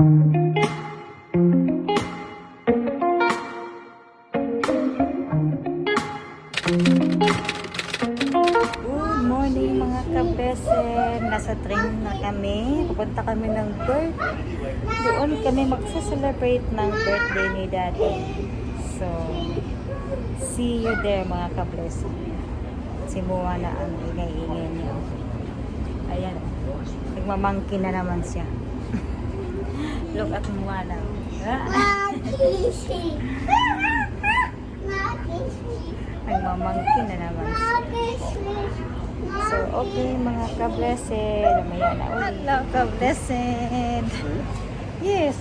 Good morning mga kabesen. Nasa train na kami. Pupunta kami ng birth. Doon kami magsa-celebrate ng birthday ni Daddy. So, see you there mga kabesen. Si Moana ang ingay-ingay niya. Ayan. Nagmamangkin na naman siya. Look at Moana. Nagmamangkin na naman siya. So, okay mga ka-blessed. Mamaya na ulit. Hello, ka-blessed. Yes.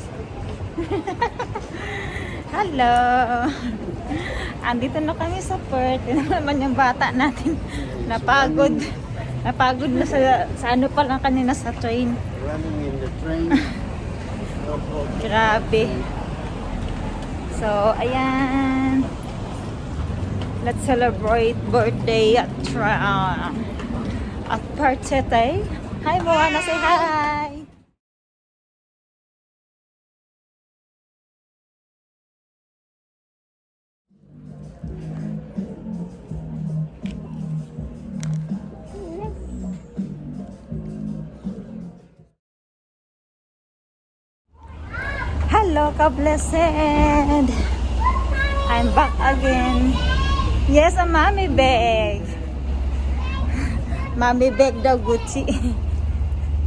Hello. Andito na kami sa Perth. Ito naman yung bata natin. Napagod. Napagod na sa ano pa lang kanina sa train. Running in the train. Grabe. So, ayan. Let's celebrate birthday at Partete. Hi, Moana. Say hi. Hello, ka-blessed. I'm back again. Yes, a mommy bag. Mommy bag daw, Gucci.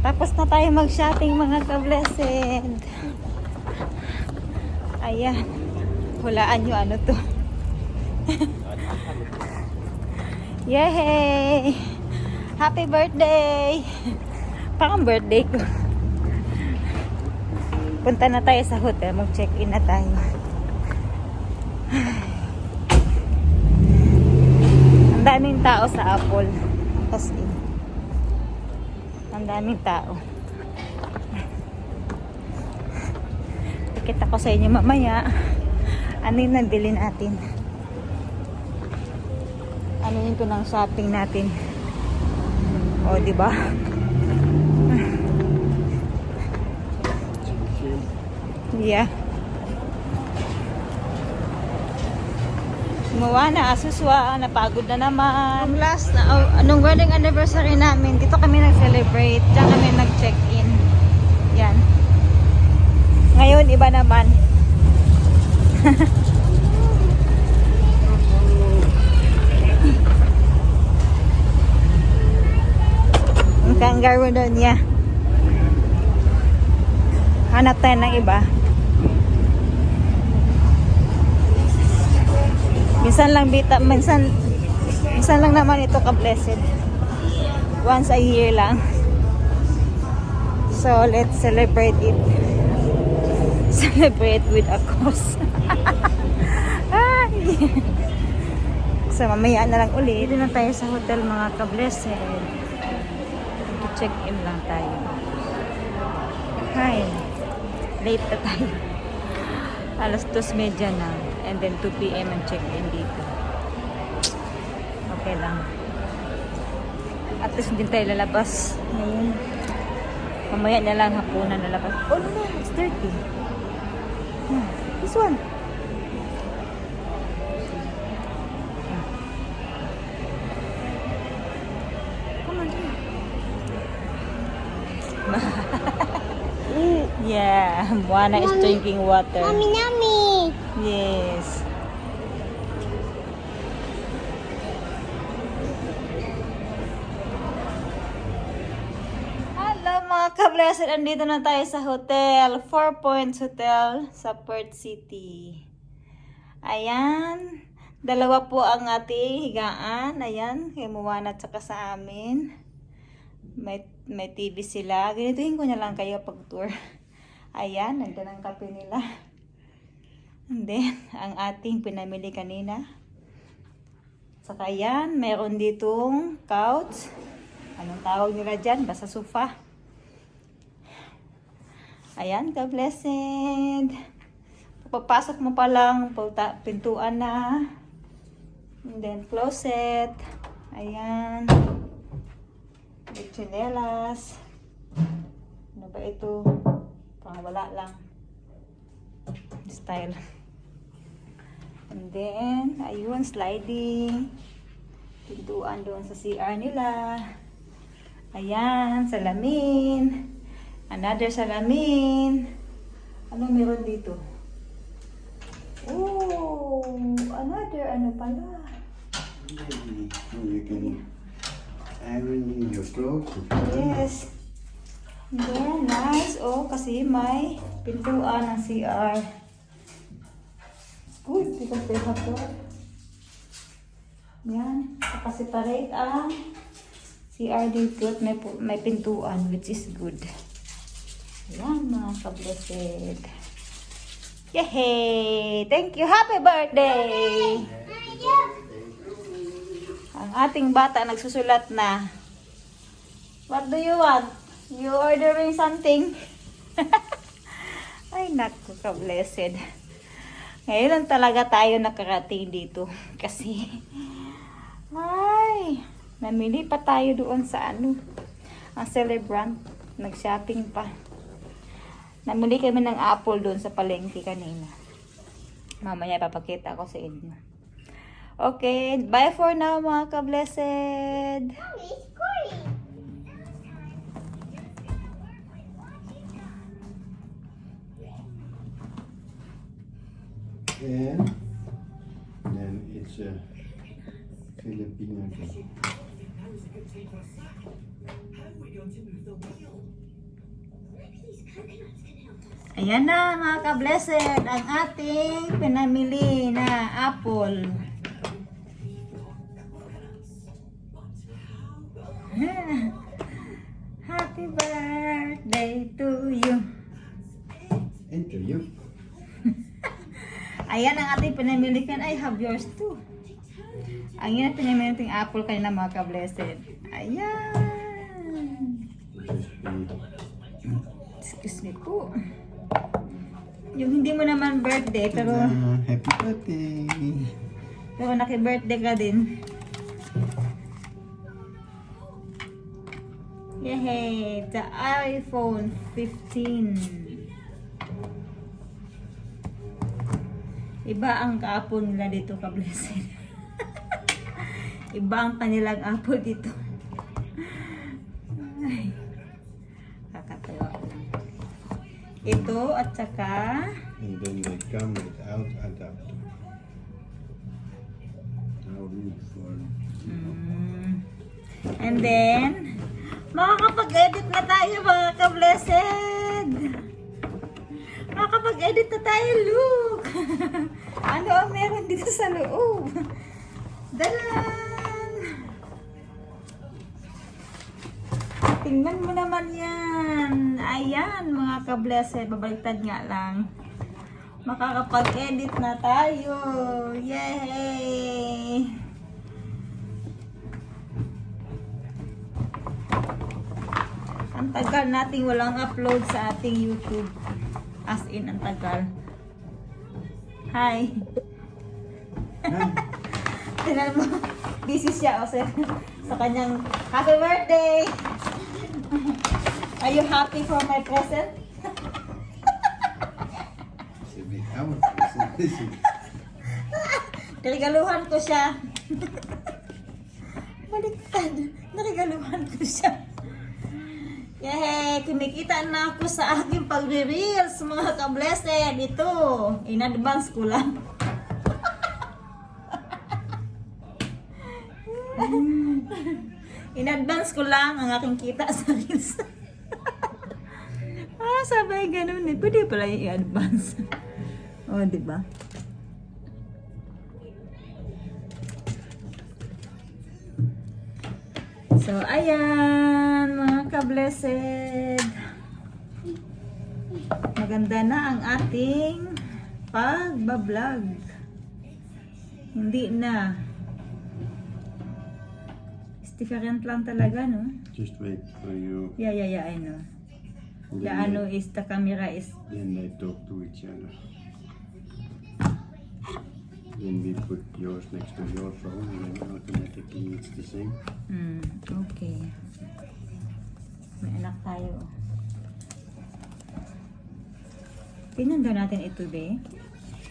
Tapos na tayo mag-shopping mga ka-blessed. Ayan. Hulaan nyo ano to. Yay! Happy birthday! Parang birthday ko. Punta na tayo sa hotel. Mag-check-in na tayo. Ang daming tao sa Apple. As in. Ang daming tao. Ikita ko sa inyo mamaya. Ano yung nabili natin? Ano yung ito ng shopping natin? O, diba? Yeah. Moana, asuswa, napagod na naman. Last na, anong wedding anniversary namin, dito kami nag-celebrate, diyan kami nag-check-in. Yan. Ngayon, iba naman. Ang kangaroo doon niya. Hanap tayo ng iba. Minsan lang naman ito ka-blessed. Once a year lang. So, let's celebrate it. Celebrate with a cause. So, mamaya na lang ulit. Dito na tayo sa hotel mga ka-blessed. Check-in lang tayo. Hi. Late na tayo. Alas 2:30 na. And then 2 p.m. ang check-in dito. Okay lang. At least hindi tayo lalabas. Ngayon. Mamaya na lang hapunan lalabas. Oh no, it's dirty. This one. Come on. Yeah, Moana is drinking water. Mommy, yummy. Yes. Hello mga ka-blessed, andito na tayo sa hotel, 4 Points Hotel sa Perth City. Ayan, dalawa po ang ating higaan. Ayan, kay Moana at saka sa amin. May TV sila. Ganituhin ko na lang kayo pag tour. Ayan, nandun ang kape nila. And then, ang ating pinamili kanina. Saka yan, meron ditong couch. Anong tawag nila dyan? Basta sofa. Ayan, ka-blessed. Pagpasok mo pa lang, pintuan na. And then, closet. Ayan. May chinelas. Ano ba ito? Pang wala lang. Style. And then, ayun, sliding. Pintuan doon sa CR nila. Ayan, salamin. Another salamin. Ano meron dito? Oh, another ano pala. You can iron your clothes. Yes. Yeah, nice. Oh, kasi may pintuan ng CR. Good, because they have door. Yan. Nakaseparate ang CR dito at may pintuan, which is good. Yan, mga ka-blessed. Yay! Thank you! Happy birthday! Ang ating bata nagsusulat na. What do you want? You ordering something? Ay, naku, ka-blessed. Ngayon lang talaga tayo nakarating dito. Kasi, ay, namili pa tayo doon sa ano, ang Celebrant. Nag-shopping pa. Namili kami ng apple doon sa palengke kanina. Mamaya papakita ko sa inyo. Okay, bye for now mga ka-blessed. And then it's a Filipino dish. Ayan na mga ka-blessed, ang ating pinamili na apple. Happy birthday to you. And to you. Ayan ang ating pinamili kan. I have yours too. Ayan ang pinamili nating apple kanina mga ka-blessed. Ayan. Excuse me po. Yung hindi mo naman birthday, pero Happy birthday. naki-birthday ka din. Yay! The iPhone 15. Iba ang ka-apple nila dito, ka-blessed. Iba ang kanilang apple dito. Ay, kakatawa lang. Ito at saka And then they come without adapter. No room for. and then makakapag-edit na tayo mga ka-blessed. Makakapag-edit na tayo, look. Ano ang meron dito sa loob? Dalan! Tingnan mo naman yan. Ayan, mga ka-blessed. Babaliktad nga lang. Makakapag-edit na tayo. Yay! Ang tagal nating walang upload sa ating YouTube. As in, ang tagal. Hi! Tingnan mo, busy siya kasi sa kanyang happy birthday! Are you happy for my present? It's a bit our present. Narigaluhan ko siya. Baliktad. Narigaluhan ko siya. Yay! Kumikita na ako sa aking pagre-reels, mga ka-blessed. Ito, in advance ko lang. In advance ko lang ang aking kita sa reels. Sabay ganun eh. Pwede pala yung i-advance. O, diba? So, ayan, mga ka-blessed. Maganda na ang ating pagbablog. Hindi na. Different lang talaga, no? Just wait for you. Yeah, I know. The ano is, the camera is... Then they talk to each other. Then we put yours next to your phone and then automatically it's the same. Okay. May anak tayo. Tingnan daw natin ito, be.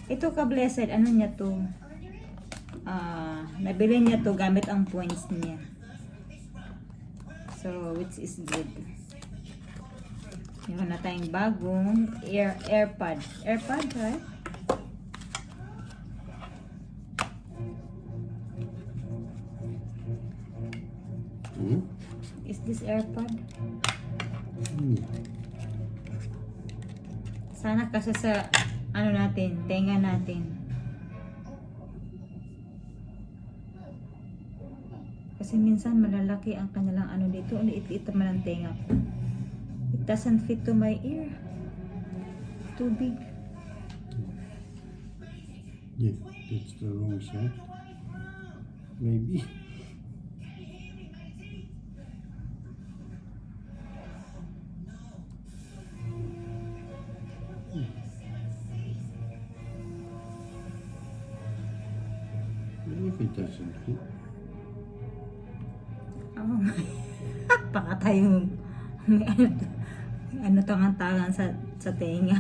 Ito ka-blessed, ano niya to? Nabili niya to gamit ang points niya. So, which is good. Meron na tayong bagong AirPod. AirPod, right? Is this AirPod? Sana kasi sa ano natin, tenga natin. Kasi minsan malalaki ang kanilang ano dito. Ang liit-liit naman ang tenga ko. It doesn't fit to my ear. Too big. Yeah, that's the wrong side. Maybe. If it doesn't fit. Oh my. Pakatay yung ano tangan-tangan sa tenga.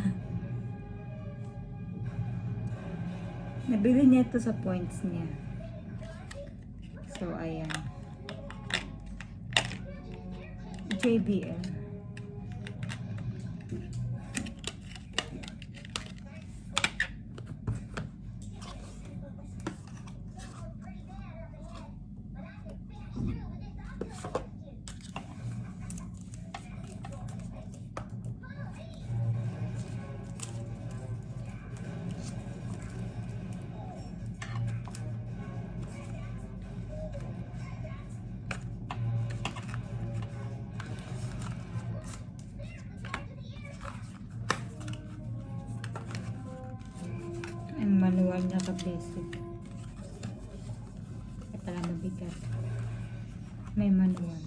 Nabili niya ito sa points niya. So, ayan. JBL. Ang manual na ka-basic. Kaya pala mabigat. May manual.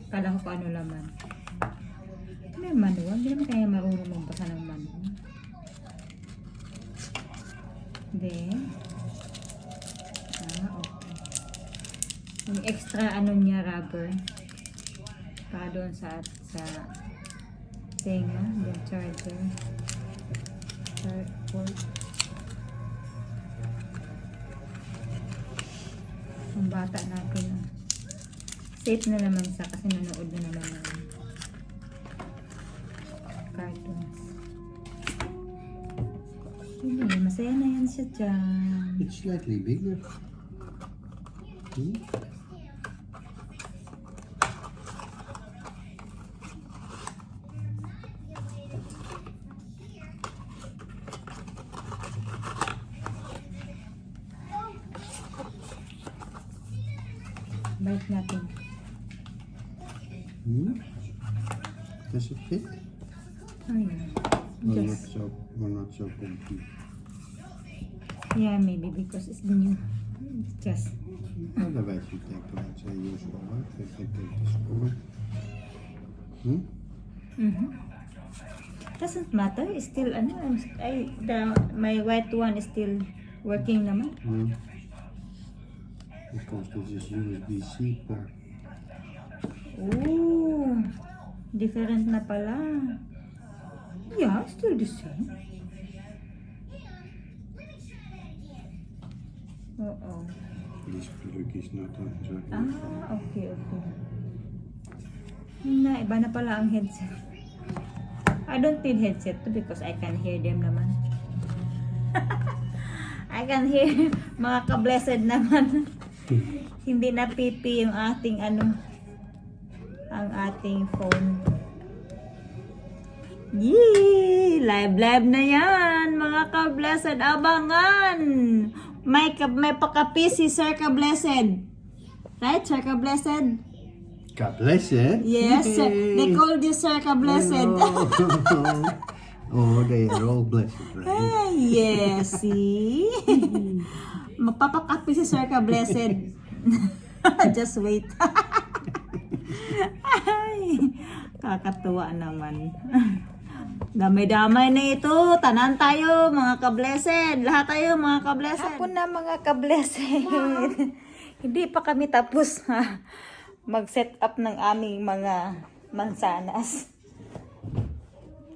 Kala ko paano laman. May manual. Hindi naman kaya marunong magbasa ng manual. Then, okay. Yung extra ano niya, rubber. Para doon sa tenga. Yung charger. Port. Ang bata natin. Safe na naman sa kasi nanood na naman ng cartoons. Hindi, masaya na yan siya dyan. It's slightly bigger. Balik natin. Does it fit? Oh yeah. Just, We're not so complete. yeah, maybe because it's new. Just, Otherwise you take, let's say, usual life. If I take the screw. doesn't matter. It's still, ano, my white one is still working naman. Because this is USB-C port. Oh, different na pala. Yeah, still the same. Oo. This plug is not on. Okay. Na, iba na pala ang headset. I don't need headset to because I can hear them naman. I can hear mga ka-blessed naman. Hindi na pipi yung ating ang ating phone. Yee! Live na yan, mga ka-blessed. Abangan! May pakapi si Sir ka-blessed. Right, Sir ka-blessed? God bless it. Yes, sir. They called you Sir ka-blessed. Oh, they are all blessed, right? Yes, see? Magpapakapi si Sir ka-blessed. Just wait. Ay, kakatuwa naman. Damay-damay na ito. Tanan tayo, mga ka-blessed. Lahat tayo, mga ka-blessed. Hapon na, mga ka-blessed. Hindi pa kami tapos mag-set up ng aming mga mansanas.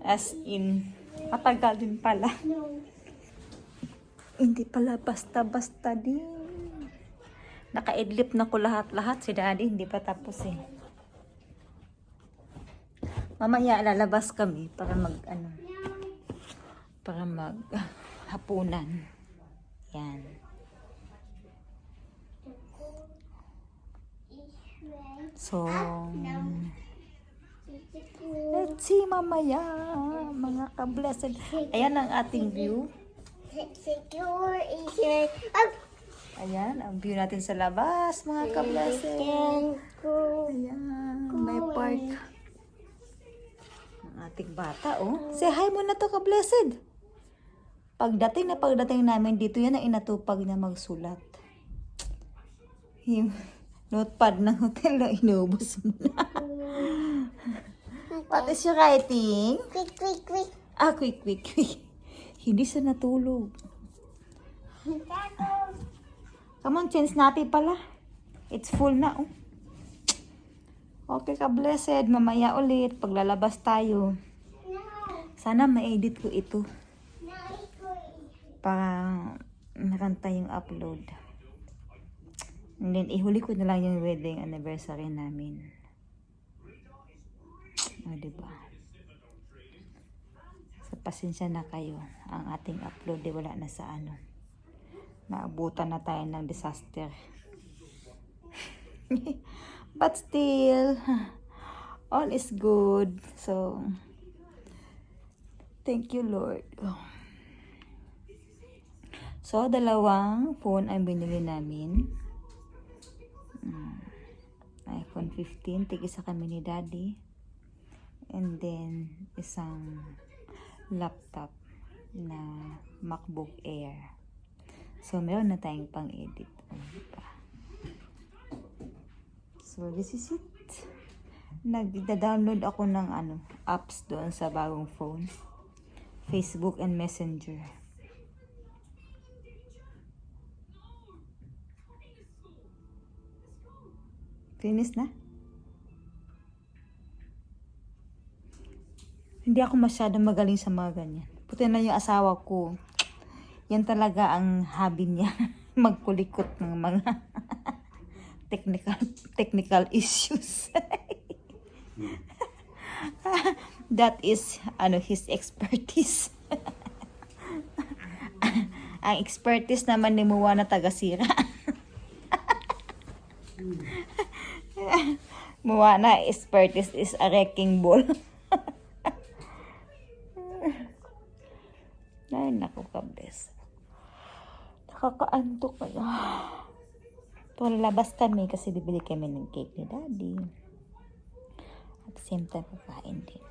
As in, matagal din pala. Hindi pala basta-basta din. Naka-idlip na ko lahat-lahat. Si daddy hindi pa tapos eh. Mamaya lalabas kami para hapunan. Yan. So, let's see mamaya, mga ka-blessed. Ayan ang ating view. Ayan, ang view natin sa labas, mga ka-blessed. Ayan, may park. Ang ating bata, oh. Say hi muna to, ka-blessed. Pagdating namin dito, yan ang inatupag na magsulat. Yung notepad ng hotel na inubos mo na. What is your writing? Quick, quick, quick. Ah, quick. Hindi siya natulog. Come on, change natin pala. It's full na, oh. Okay ka, blessed. Mamaya ulit, paglalabas tayo. Sana ma-edit ko ito. Para meron tayong upload. And then, ihuli ko na lang yung wedding anniversary namin. O, diba? So, pasensya na kayo. Ang ating upload, wala na sa ano. Naabutan na tayo ng disaster. But still, all is good. So, thank you, Lord. So, dalawang phone ang binili namin. iPhone 15, tig-isa kami ni Daddy. And then, isang laptop na MacBook Air. So, meron na tayong pang-edit. So, this is it. Nagda-download ako ng apps doon sa bagong phone. Facebook and Messenger. Finish na? Hindi ako masyadong magaling sa mga ganyan. Puti na yung asawa ko. Yan talaga ang hobby niya. Magkulikot ng mga technical issues. That is his expertise. Ang expertise naman ni Muwa na taga-sira. Muwa na expertise is a wrecking ball. Ay, naku, kabes. Nakakaantok ka na. Labas kami kasi bibili kami ng cake ni Daddy. At the same time, kakain din.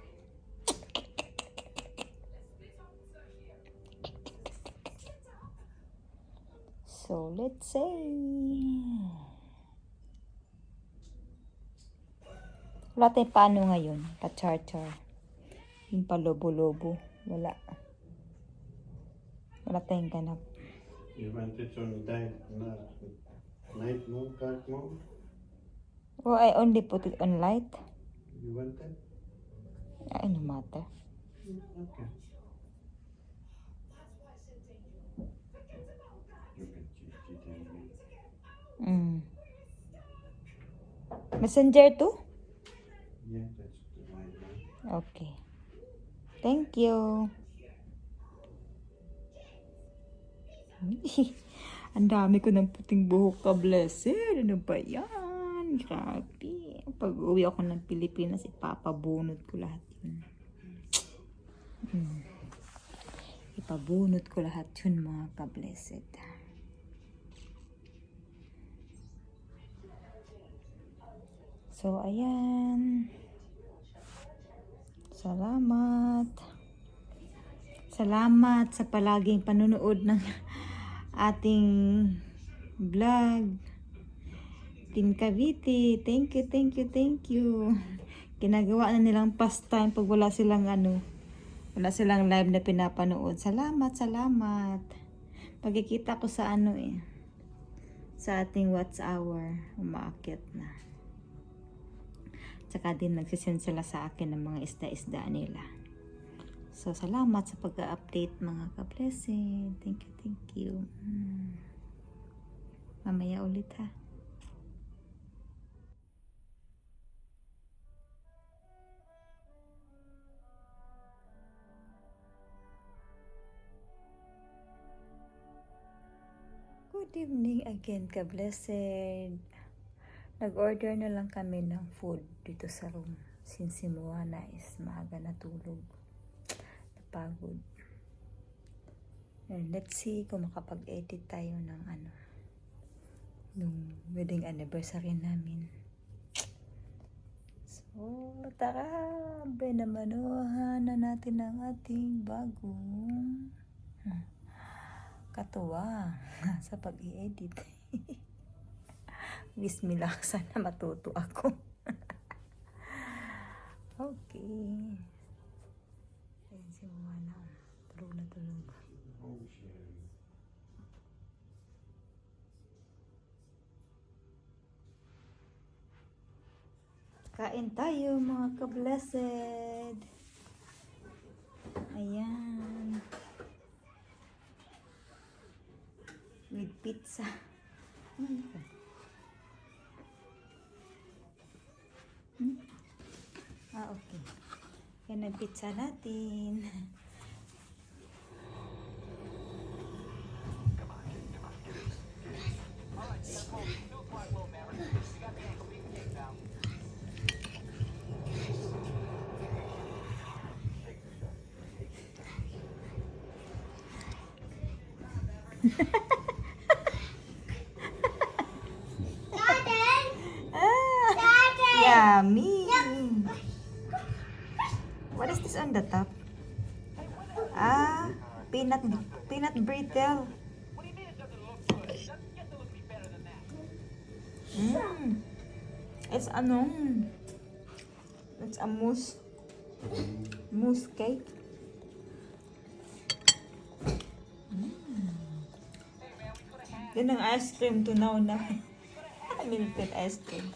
So, let's say... Wala tayong paano ngayon. Pa-char-char. Yung pa-lobo-lobo. Wala. Wala tayong ganap. You want it on night mode, dark mode? Oh, I only put it on light. You want that? Ay, no matter. Okay. You can change it and Messenger too? yeah, that's the right one. Okay. Thank you. Ang dami ko ng puting buhok, ka blessed. Ano ba yan? Grabe. Pag uwi ako ng Pilipinas, ipapabunot ko lahat yun. Ipabunot ko lahat yun, mga ka-blessed. So, ayan. Salamat. Salamat sa palaging panunood ng ating vlog. Team Cavite, thank you. Ginagawa na nilang pastime pag wala silang live na pinapanood. Salamat. Pagkikita ko sa sa ating watch hour, umaakyat na. Tsaka din nagsisend sila sa akin ng mga isda-isda nila. So, salamat sa pag-update mga ka-blessed. Thank you, thank you. Mamaya ulit ha. Good evening again, ka-blessed. Nag-order na lang kami ng food dito sa room. Since si Moana is maaga natulog. Napagod. And let's see kung makapag-edit tayo ng nung wedding anniversary namin. So, tara! Binamanuhan na natin ang ating bagong katuwa sa pag-i-edit. Bismillah, sana matuto ako. Okay. Ayan si Moana. Tulog na tulog. Kain tayo mga ka-blessed. Ayan. With pizza. Okay. Yan ang pizza natin. Yummy! What is this on the top? Peanut brittle. It's it's a mousse cake. Yan ang ice cream to now na. Milk ice cream.